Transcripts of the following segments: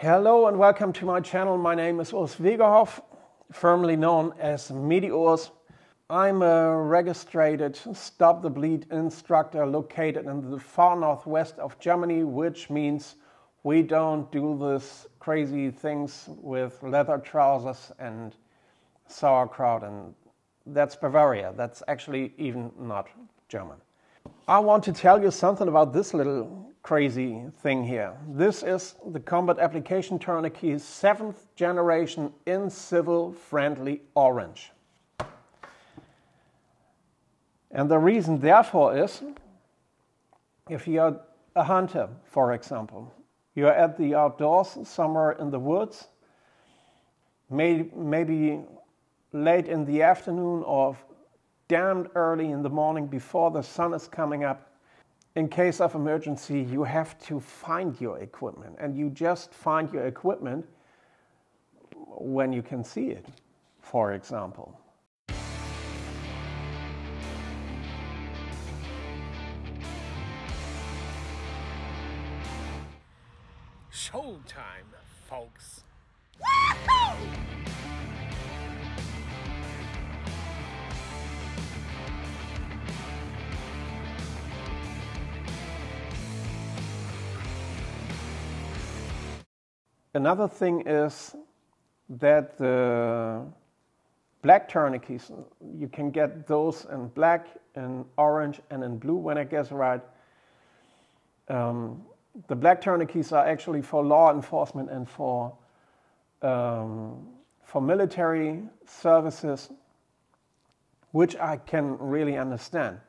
Hello and welcome to my channel. My name is Urs Wegerhoff, formerly known as Urs. I'm a registered Stop the Bleed instructor located in the far northwest of Germany, which means we don't do this crazy things with leather trousers and sauerkraut, and that's Bavaria. That's actually even not German. I want to tell you something about this little crazy thing here. This is the Combat Application Tourniquet 7th generation in civil friendly orange. And the reason therefore is, if you're a hunter, for example, you're at the outdoors somewhere in the woods, maybe late in the afternoon or damned early in the morning before the sun is coming up. In case of emergency, you have to find your equipment, and you just find your equipment when you can see it, for example. Showtime, folks. Another thing is that the black tourniquets, you can get those in black, in orange, and in blue, when I guess right. The black tourniquets are actually for law enforcement and for military services, which I can really understand.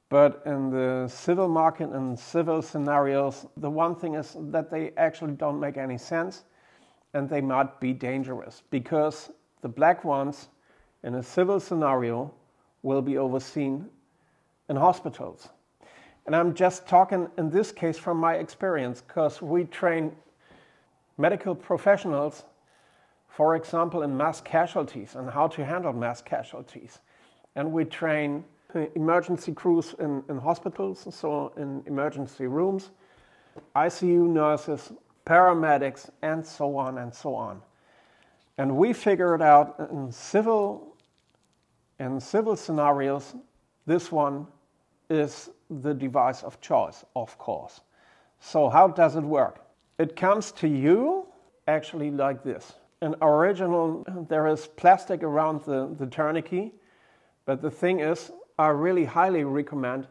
But in the civil market and civil scenarios, the one thing is that they actually don't make any sense, and they might be dangerous, because the black ones in a civil scenario will be overseen in hospitals. And I'm just talking in this case from my experience, because we train medical professionals, for example, in mass casualties and how to handle mass casualties. And we train emergency crews in hospitals, so in emergency rooms, ICU nurses, paramedics, and so on and so on. And we figured out in civil scenarios, this one is the device of choice, of course. So how does it work? It comes to you actually like this. In original, there is plastic around the tourniquet, but the thing is, I really highly recommend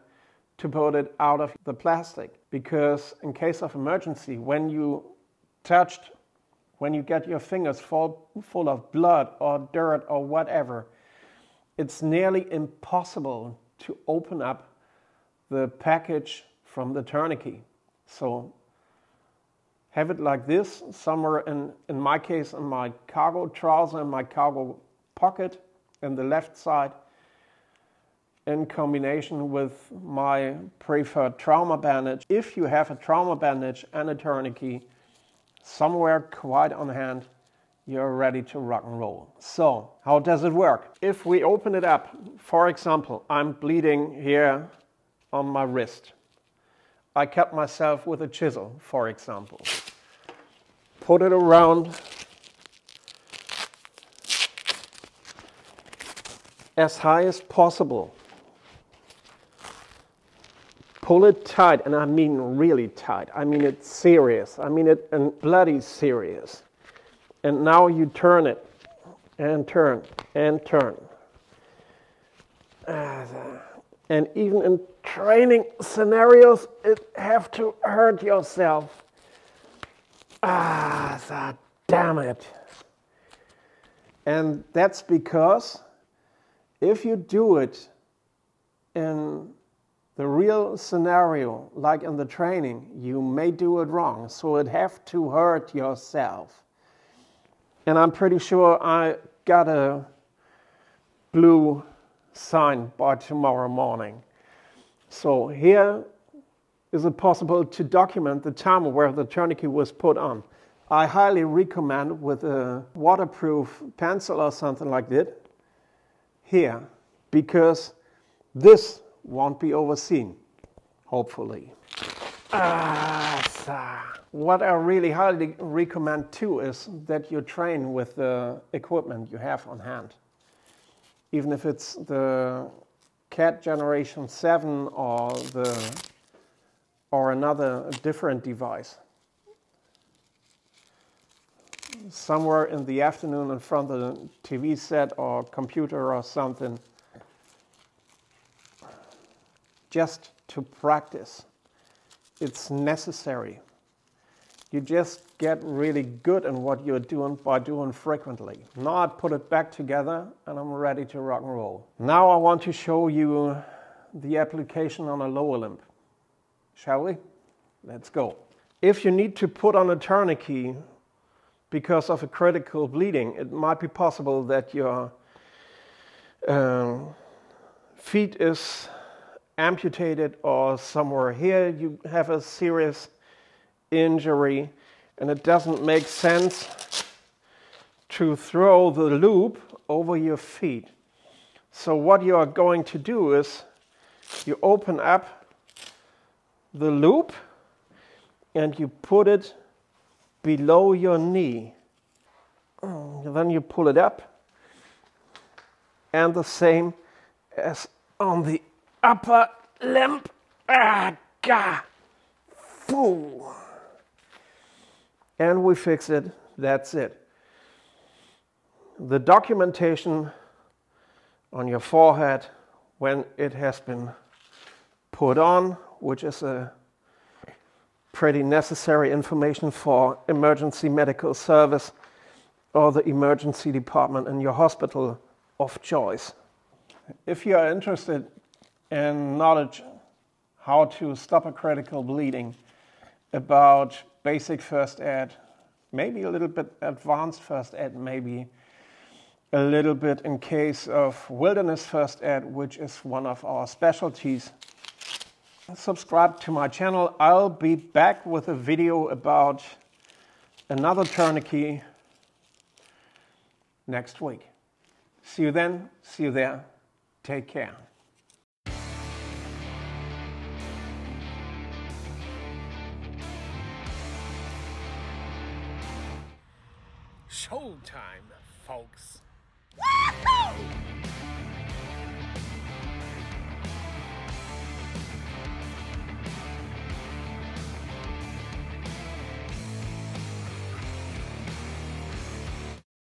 to put it out of the plastic, because in case of emergency, when you get your fingers full of blood or dirt or whatever, it's nearly impossible to open up the package from the tourniquet. So have it like this, somewhere in my case, in my cargo trouser, in my cargo pocket, in the left side, in combination with my preferred trauma bandage. If you have a trauma bandage and a tourniquet somewhere quite on hand, you're ready to rock and roll. So, how does it work? If we open it up, for example, I'm bleeding here on my wrist. I cut myself with a chisel, for example. Put it around as high as possible. Pull it tight, and I mean really tight. I mean it serious. I mean it and bloody serious. And now you turn it, and turn, and turn. And even in training scenarios, it have to hurt yourself. Damn it. And that's because if you do it in the real scenario, like in the training, you may do it wrong, so it have to hurt yourself. And I'm pretty sure I got a blue sign by tomorrow morning. So here is it possible to document the time where the tourniquet was put on. I highly recommend with a waterproof pencil or something like that here, because this won't be overseen, hopefully. What I really highly recommend too is that you train with the equipment you have on hand. Even if it's the CAT Generation 7 or another different device. Somewhere in the afternoon in front of the TV set or computer or something, just to practice. It's necessary. You just get really good in what you're doing by doing frequently. Now I put it back together and I'm ready to rock and roll. Now I want to show you the application on a lower limb. Shall we? Let's go. If you need to put on a tourniquet because of a critical bleeding, it might be possible that your feet is amputated, or somewhere here you have a serious injury and it doesn't make sense to throw the loop over your feet. So what you are going to do is you open up the loop and you put it below your knee. Then you pull it up, and the same as on the upper limb. And we fix it. That's it. The documentation on your forehead when it has been put on, which is a pretty necessary information for emergency medical service or the emergency department in your hospital of choice. If you are interested in knowledge how to stop a critical bleeding, about basic first aid, maybe a little bit advanced first aid, maybe a little bit in case of wilderness first aid, which is one of our specialties, subscribe to my channel. I'll be back with a video about another tourniquet next week. See you then, see you there. Take care. Showtime, folks. Woohoo!